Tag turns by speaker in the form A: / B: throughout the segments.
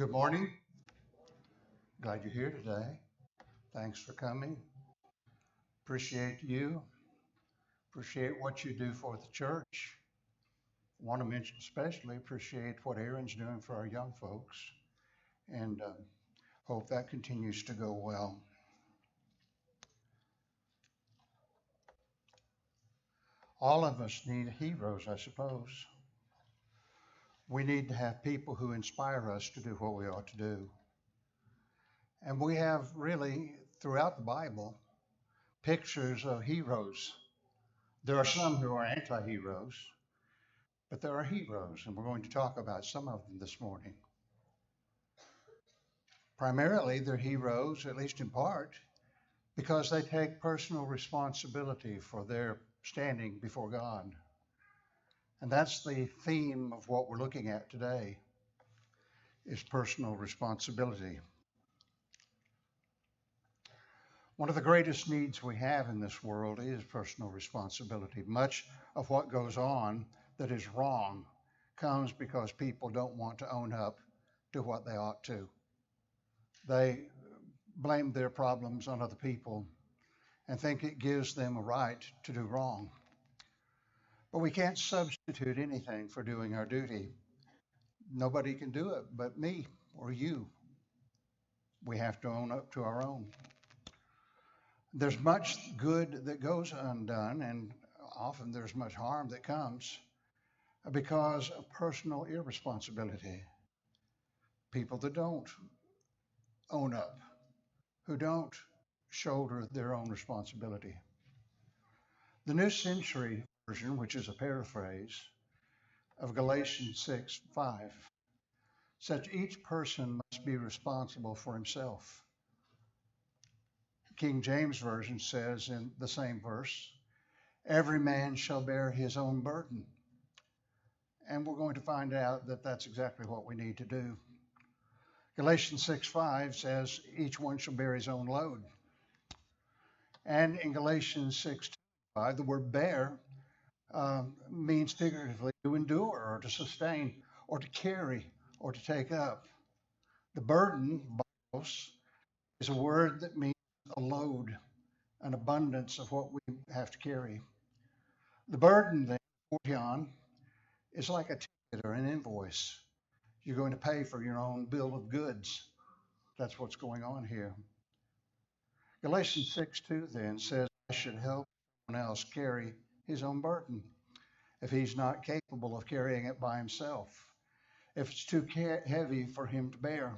A: Good morning. Glad you're here today. Thanks for coming. Appreciate you. Appreciate what you do for the church. Want to mention especially appreciate what Aaron's doing for our young folks and hope that continues to go well. All of us need heroes, I suppose. We need to have people who inspire us to do what we ought to do. And we have really, throughout the Bible, pictures of heroes. There are some who are anti heroes, but there are heroes, and we're going to talk about some of them this morning. Primarily, they're heroes, at least in part, because they take personal responsibility for their standing before God. And that's the theme of what we're looking at today, is personal responsibility. One of the greatest needs we have in this world is personal responsibility. Much of what goes on that is wrong comes because people don't want to own up to what they ought to. They blame their problems on other people and think it gives them a right to do wrong. But we can't substitute anything for doing our duty. Nobody can do it but me or you. We have to own up to our own. There's much good that goes undone, and often there's much harm that comes because of personal irresponsibility. People that don't own up, who don't shoulder their own responsibility. The New Century Version, which is a paraphrase of Galatians 6:5, says each person must be responsible for himself. King James Version says in the same verse, every man shall bear his own burden. And we're going to find out that that's exactly what we need to do. Galatians 6:5 says each one shall bear his own load. And in Galatians 6:5, the word bear means figuratively to endure or to sustain or to carry or to take up. The burden, baros, is a word that means a load, an abundance of what we have to carry. The burden then, fortion, is like a ticket or an invoice. You're going to pay for your own bill of goods. That's what's going on here. Galatians 6:2 then says, I should help someone else carry his own burden if he's not capable of carrying it by himself, if it's too heavy for him to bear.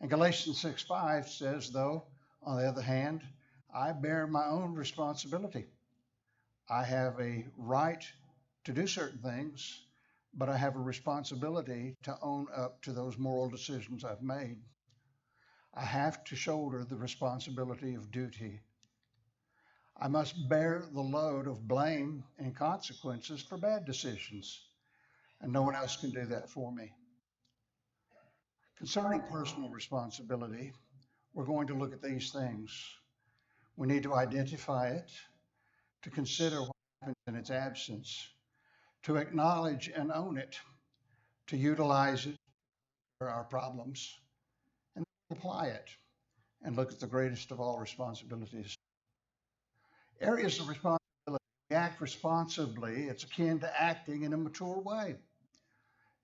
A: And Galatians 6:5 says, though, on the other hand, I bear my own responsibility. I have a right to do certain things, but I have a responsibility to own up to those moral decisions I've made. I have to shoulder the responsibility of duty. I must bear the load of blame and consequences for bad decisions, and no one else can do that for me. Concerning personal responsibility, we're going to look at these things. We need to identify it, to consider what happens in its absence, to acknowledge and own it, to utilize it for our problems, and apply it, and look at the greatest of all responsibilities. Areas of responsibility. We act responsibly. It's akin to acting in a mature way.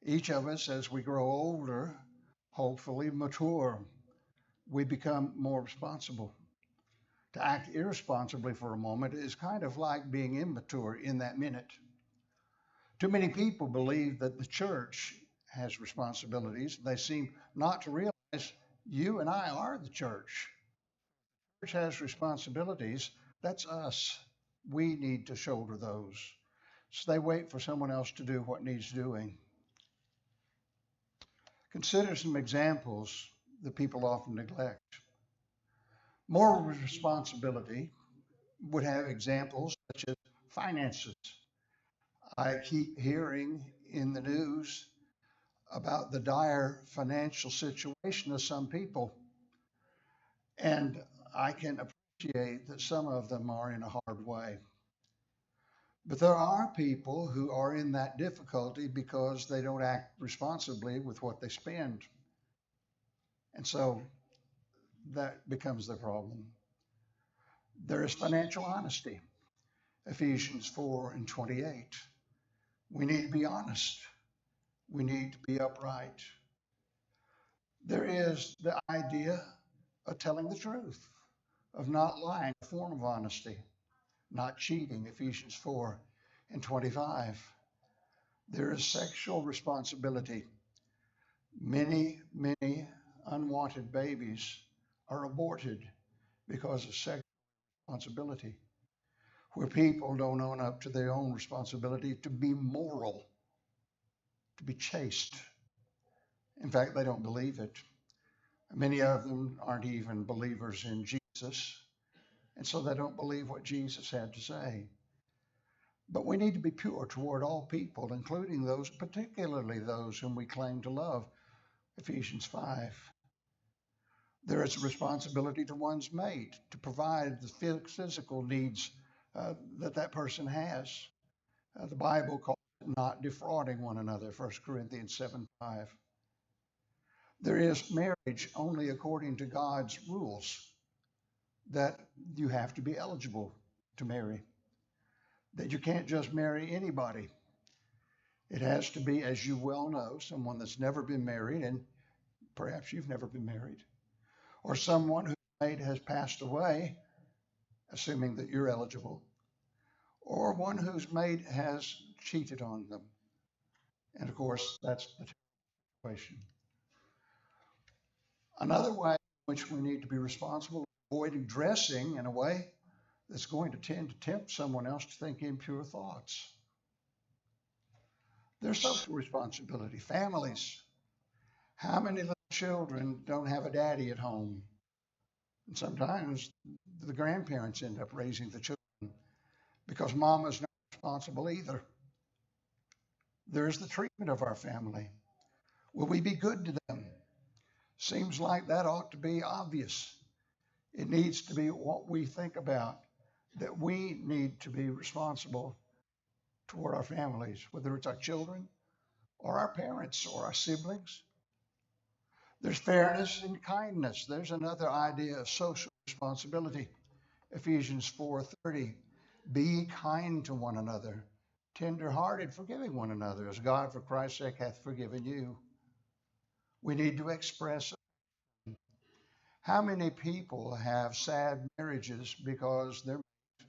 A: Each of us, as we grow older, hopefully mature, we become more responsible. To act irresponsibly for a moment is kind of like being immature in that minute. Too many people believe that the church has responsibilities. They seem not to realize you and I are the church. The church has responsibilities. That's us. We need to shoulder those. So they wait for someone else to do what needs doing. Consider some examples that people often neglect. Moral responsibility would have examples such as finances. I keep hearing in the news about the dire financial situation of some people, and I can appreciate that some of them are in a hard way. But there are people who are in that difficulty because they don't act responsibly with what they spend. And so that becomes the problem. There is financial honesty, Ephesians 4 and 28. We need to be honest. We need to be upright. There is the idea of telling the truth, of not lying, a form of honesty, not cheating, Ephesians 4 and 25. There is sexual responsibility. Many, many unwanted babies are aborted because of sexual responsibility, where people don't own up to their own responsibility to be moral, to be chaste. In fact, they don't believe it. Many of them aren't even believers in Jesus, and so they don't believe what Jesus had to say. But we need to be pure toward all people, including those, particularly those whom we claim to love, Ephesians 5. There is a responsibility to one's mate to provide the physical needs that person has. The Bible calls it not defrauding one another, 1 Corinthians 7:5. There is marriage only according to God's rules, that you have to be eligible to marry, that you can't just marry anybody. It has to be, as you well know, someone that's never been married, and perhaps you've never been married, or someone whose mate has passed away, assuming that you're eligible, or one whose mate has cheated on them. And of course, that's the situation. Another way in which we need to be responsible is avoiding dressing in a way that's going to tend to tempt someone else to think impure thoughts. There's social responsibility. Families. How many little children don't have a daddy at home? And sometimes the grandparents end up raising the children because mama's not responsible either. There's the treatment of our family. Will we be good to them? Seems like that ought to be obvious. It needs to be what we think about, that we need to be responsible toward our families, whether it's our children or our parents or our siblings. There's fairness and kindness. There's another idea of social responsibility. Ephesians 4:30. Be kind to one another, tender-hearted, forgiving one another, as God for Christ's sake hath forgiven you. We need to express. How many people have sad marriages because their mate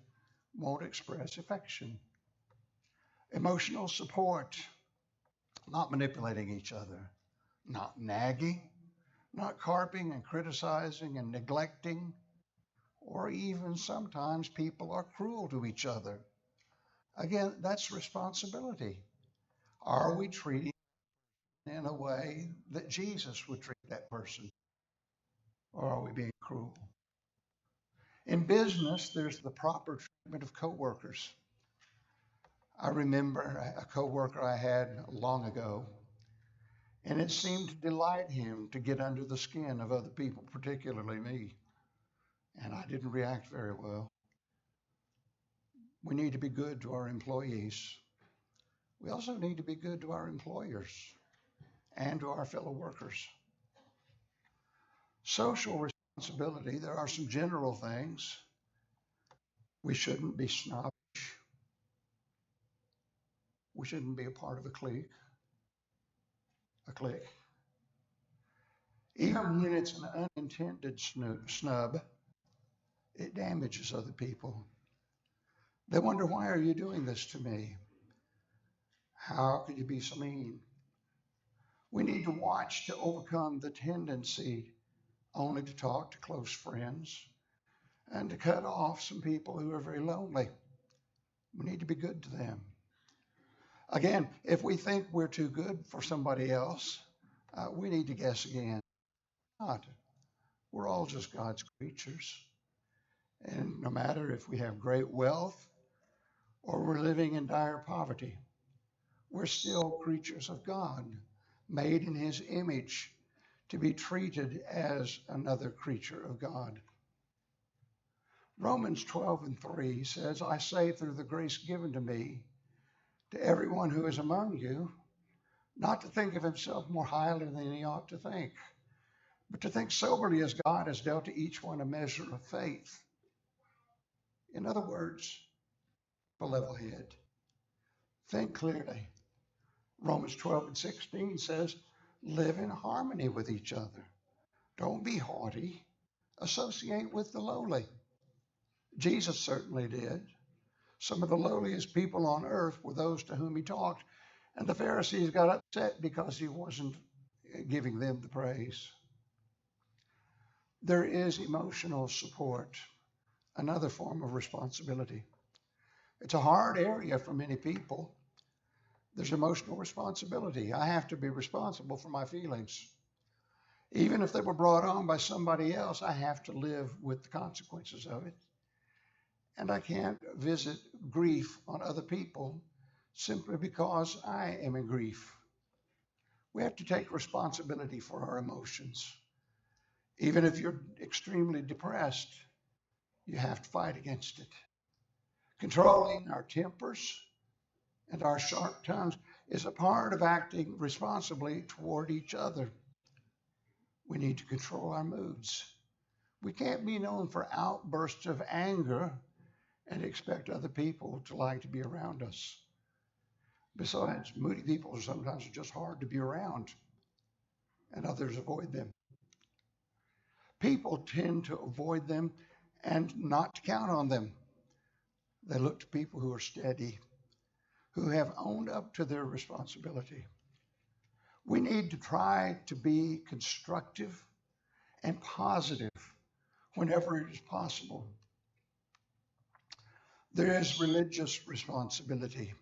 A: won't express affection? Emotional support, not manipulating each other, not nagging, not carping and criticizing and neglecting, or even sometimes people are cruel to each other. Again, that's responsibility. Are we treating in a way that Jesus would treat that person? Or are we being cruel? In business, there's the proper treatment of coworkers. I remember a coworker I had long ago, and it seemed to delight him to get under the skin of other people, particularly me. And I didn't react very well. We need to be good to our employees. We also need to be good to our employers and to our fellow workers. Social responsibility, there are some general things. We shouldn't be snobbish. We shouldn't be a part of a clique. Even when it's an unintended snub, it damages other people. They wonder, why are you doing this to me? How could you be so mean? We need to watch to overcome the tendency only to talk to close friends and to cut off some people who are very lonely. We need to be good to them. Again, if we think we're too good for somebody else, we need to guess again. Not. We're all just God's creatures. And no matter if we have great wealth or we're living in dire poverty, we're still creatures of God, made in his image to be treated as another creature of God. Romans 12:3 says, I say through the grace given to me, to everyone who is among you, not to think of himself more highly than he ought to think, but to think soberly as God has dealt to each one a measure of faith. In other words, a level head. Think clearly. Romans 12:16 says, live in harmony with each other. Don't be haughty. Associate with the lowly. Jesus certainly did. Some of the lowliest people on earth were those to whom he talked, and the Pharisees got upset because he wasn't giving them the praise. There is emotional support, another form of responsibility. It's a hard area for many people. There's emotional responsibility. I have to be responsible for my feelings. Even if they were brought on by somebody else, I have to live with the consequences of it. And I can't visit grief on other people simply because I am in grief. We have to take responsibility for our emotions. Even if you're extremely depressed, you have to fight against it. Controlling our tempers and our sharp tongues is a part of acting responsibly toward each other. We need to control our moods. We can't be known for outbursts of anger and expect other people to like to be around us. Besides, moody people are sometimes just hard to be around, and others avoid them. People tend to avoid them and not to count on them. They look to people who are steady, who have owned up to their responsibility. We need to try to be constructive and positive whenever it is possible. There is religious responsibility.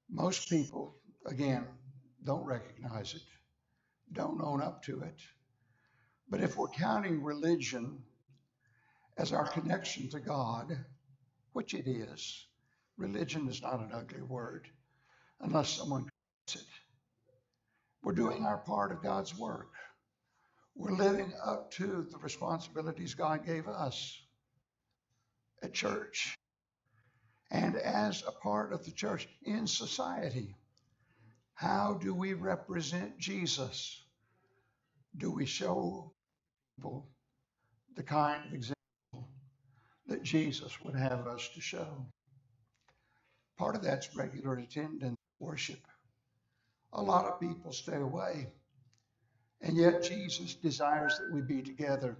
A: Most people, again, don't recognize it, don't own up to it. But if we're counting religion as our connection to God, which it is, religion is not an ugly word unless someone calls it. We're doing our part of God's work. We're living up to the responsibilities God gave us at church and as a part of the church in society. How do we represent Jesus? Do we show people the kind of example that Jesus would have us to show? Part of that's regular attendance, worship. A lot of people stay away, and yet Jesus desires that we be together.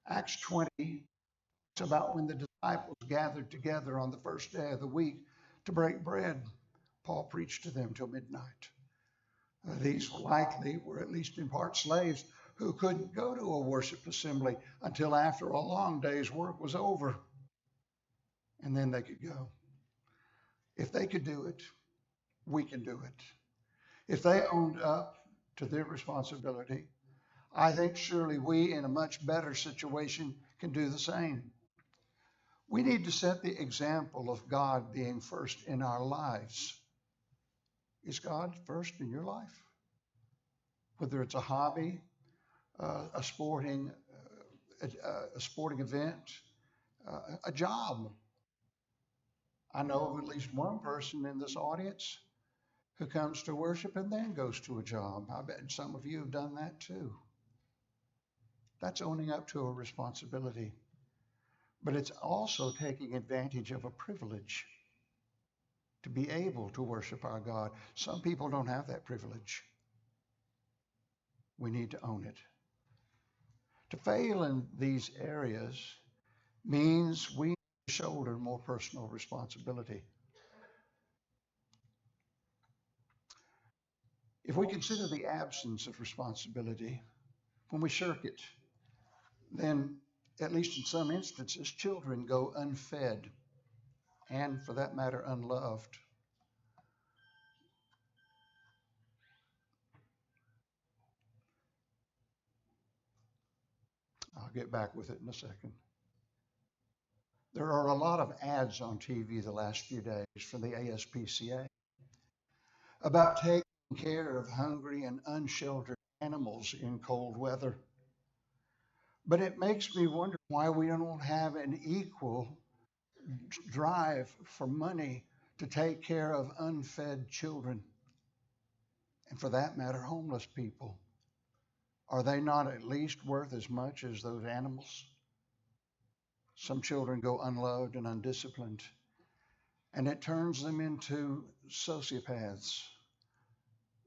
A: Acts 20 talks about when the disciples gathered together on the first day of the week to break bread. Paul preached to them till midnight. These likely were at least in part slaves who couldn't go to a worship assembly until after a long day's work was over, and then they could go. If they could do it, we can do it. If they owned up to their responsibility, I think surely we, in a much better situation, can do the same. We need to set the example of God being first in our lives. Is God first in your life? Whether it's a hobby, a sporting event, a job. I know of at least one person in this audience who comes to worship and then goes to a job. I bet some of you have done that too. That's owning up to a responsibility. But it's also taking advantage of a privilege to be able to worship our God. Some people don't have that privilege. We need to own it. To fail in these areas means we shoulder more personal responsibility. If we consider the absence of responsibility, when we shirk it, then, at least in some instances, children go unfed and, for that matter, unloved. I'll get back with it in a second. There are a lot of ads on TV the last few days from the ASPCA about taking care of hungry and unsheltered animals in cold weather. But it makes me wonder why we don't have an equal drive for money to take care of unfed children, and for that matter, homeless people. Are they not at least worth as much as those animals? Some children go unloved and undisciplined, and it turns them into sociopaths.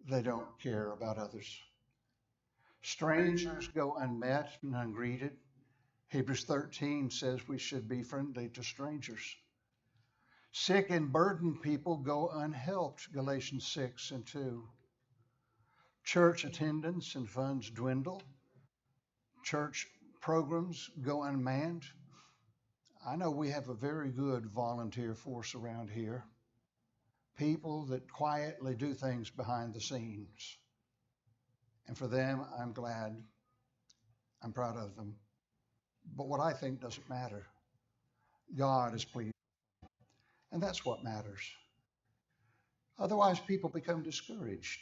A: They don't care about others. Strangers go unmet and ungreeted. Hebrews 13 says we should be friendly to strangers. Sick and burdened people go unhelped, Galatians 6 and 2. Church attendance and funds dwindle. Church programs go unmanned. I know we have a very good volunteer force around here. People that quietly do things behind the scenes. And for them, I'm glad. I'm proud of them. But what I think doesn't matter. God is pleased. And that's what matters. Otherwise, people become discouraged.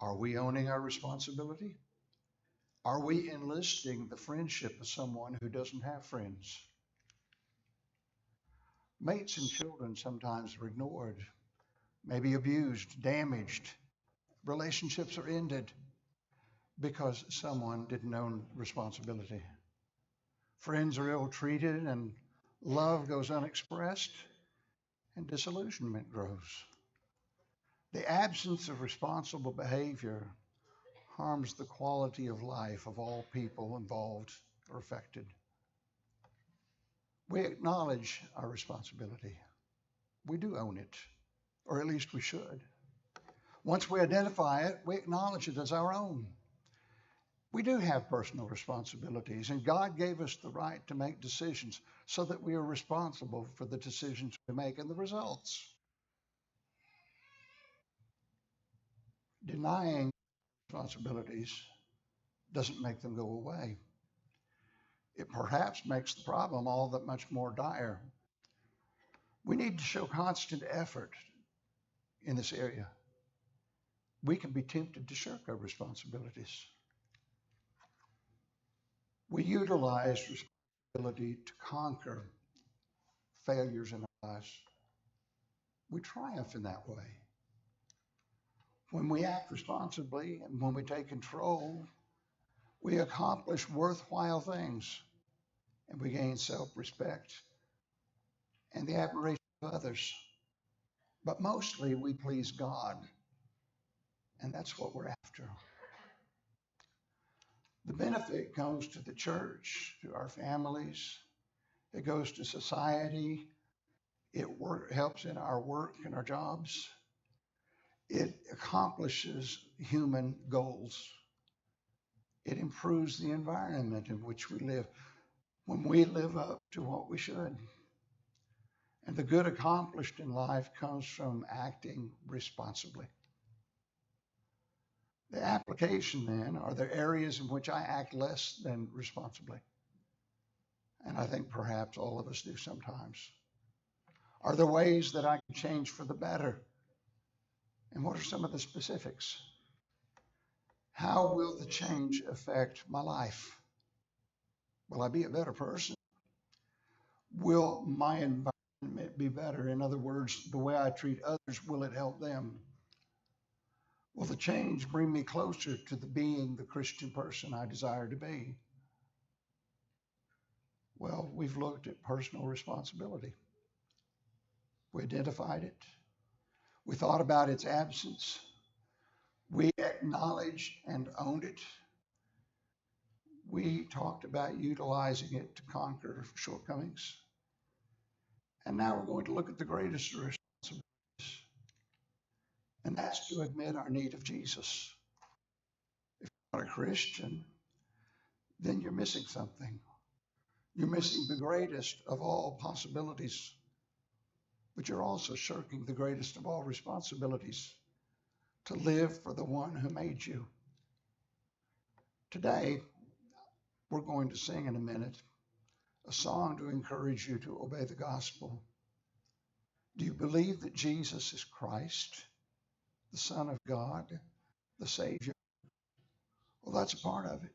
A: Are we owning our responsibility? Are we enlisting the friendship of someone who doesn't have friends? Mates and children sometimes are ignored, maybe abused, damaged. Relationships are ended because someone didn't own responsibility. Friends are ill treated and love goes unexpressed and disillusionment grows. The absence of responsible behavior harms the quality of life of all people involved or affected. We acknowledge our responsibility. We do own it, or at least we should. Once we identify it, we acknowledge it as our own. We do have personal responsibilities, and God gave us the right to make decisions so that we are responsible for the decisions we make and the results. Denying responsibilities doesn't make them go away. It perhaps makes the problem all that much more dire. We need to show constant effort in this area. We can be tempted to shirk our responsibilities. We utilize responsibility to conquer failures in our lives. We triumph in that way. When we act responsibly and when we take control, we accomplish worthwhile things and we gain self-respect and the admiration of others. But mostly we please God, and that's what we're after. The benefit goes to the church, to our families. It goes to society. It helps in our work and our jobs. It accomplishes human goals. It improves the environment in which we live when we live up to what we should. And the good accomplished in life comes from acting responsibly. The application then, are there areas in which I act less than responsibly? And I think perhaps all of us do sometimes. Are there ways that I can change for the better? And what are some of the specifics? How will the change affect my life? Will I be a better person? Will my environment be better? In other words, the way I treat others, will it help them? Will the change bring me closer to being the Christian person I desire to be? Well, we've looked at personal responsibility. We identified it. We thought about its absence. We acknowledged and owned it. We talked about utilizing it to conquer shortcomings. And now we're going to look at the greatest responsibilities, and that's to admit our need of Jesus. If you're not a Christian, then you're missing something. You're missing the greatest of all possibilities, but you're also shirking the greatest of all responsibilities, to live for the one who made you. Today, we're going to sing in a minute a song to encourage you to obey the gospel. Do you believe that Jesus is Christ, the Son of God, the Savior? Well, that's a part of it.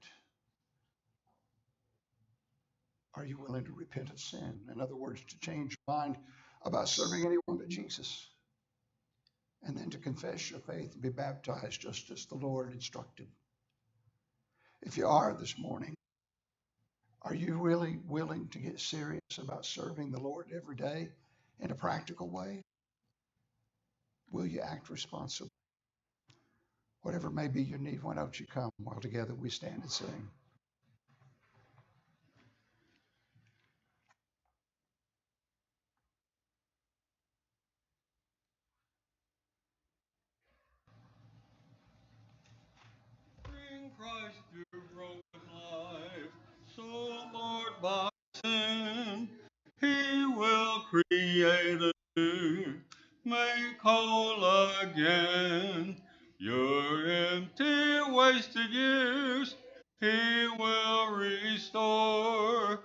A: Are you willing to repent of sin? In other words, to change your mind about serving anyone but Jesus. And then to confess your faith and be baptized just as the Lord instructed. If you are this morning, are you really willing to get serious about serving the Lord every day in a practical way? Will you act responsibly? Whatever may be your need, why don't you come while together we stand and sing?
B: Bring Christ your broken life, so Lord by sin, He will create anew, make whole again. Your empty, wasted years He will restore.